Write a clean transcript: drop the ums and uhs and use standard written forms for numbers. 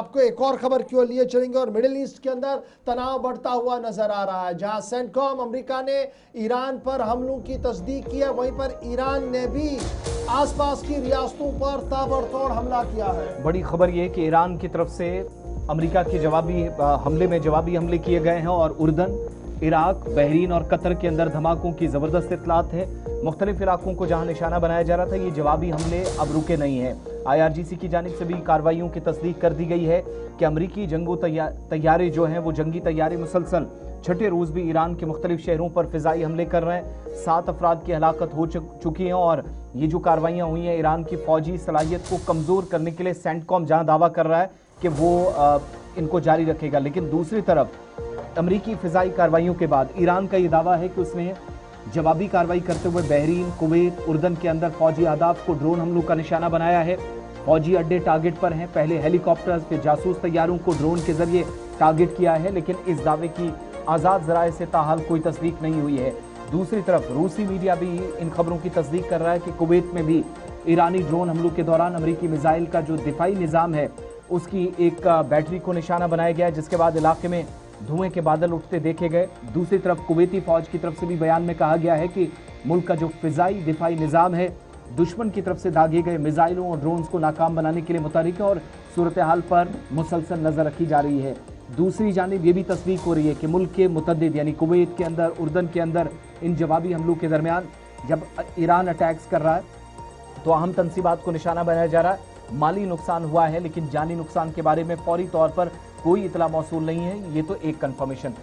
आपको एक और खबर की ओर लिए चलेंगे और मिडिल ईस्ट के अंदर तनाव बढ़ता हुआ नजर आ रहा है। जहां सेंटकॉम अमेरिका ने ईरान पर हमलों की तस्दीक की है, वहीं पर ईरान ने भी आसपास की रियासतों पर ताबड़तोड़ हमला किया है। बड़ी खबर यह कि ईरान की तरफ से अमेरिका के जवाबी हमले किए गए हैं और उर्दन, इराक, बहरीन और कतर के अंदर धमाकों की जबरदस्त इतलात है। मुख्तलिफ इलाकों को जहां निशाना बनाया जा रहा था, ये जवाबी हमले अब रुके नहीं हैं। IRGC की जानिब से भी कार्रवाइयों की तस्दीक कर दी गई है कि अमरीकी जंगो तैयारे जो हैं वो जंगी तैयारे मुसलसल छठे रोज भी ईरान के मुख्तलिफ शहरों पर फिजाई हमले कर रहे हैं। 7 अफराद की हलाकत हो चुकी हैं और ये जो कार्रवाइयाँ हुई हैं ईरान की फौजी सलाहियत को कमज़ोर करने के लिए सेंटकॉम जहाँ दावा कर रहा है कि वो इनको जारी रखेगा, लेकिन दूसरी तरफ अमरीकी फिजाई कार्रवाइयों के बाद ईरान का ये दावा है कि उसने जवाबी कार्रवाई करते हुए बहरीन, कुवैत, उर्दन के अंदर फौजी अहदाफ को ड्रोन हमलों का निशाना बनाया है। फौजी अड्डे टारगेट पर हैं, पहले हेलीकॉप्टर्स फिर जासूस तैयारों को ड्रोन के जरिए टारगेट किया है, लेकिन इस दावे की आज़ाद ज़राए से ताहाल कोई तस्दीक नहीं हुई है। दूसरी तरफ रूसी मीडिया भी इन खबरों की तस्दीक कर रहा है कि कुवैत में भी ईरानी ड्रोन हमलों के दौरान अमरीकी मिसाइल का जो दिफाई निज़ाम है उसकी एक बैटरी को निशाना बनाया गया, जिसके बाद इलाके में धुएं के बादल उठते देखे गए। दूसरी तरफ कुवैती फौज की तरफ से भी बयान में कहा गया है कि मुल्क का जो फिजाई दिफाई निज़ाम है दुश्मन की तरफ से दागे गए मिसाइलों और ड्रोन्स को नाकाम बनाने के लिए मुतहरिक है और सूरत हाल पर मुसलसल नज़र रखी जा रही है। दूसरी जानिब ये भी तस्दीक हो रही है कि मुल्क के मुतअद्दिद यानी कुवैत के अंदर, उर्दन के अंदर इन जवाबी हमलों के दरमियान जब ईरान अटैक्स कर रहा है तो अहम तंसीबात को निशाना बनाया जा रहा है। माली नुकसान हुआ है लेकिन जानी नुकसान के बारे में फौरी तौर पर कोई इतला मौसूल नहीं है, ये तो एक कंफर्मेशन।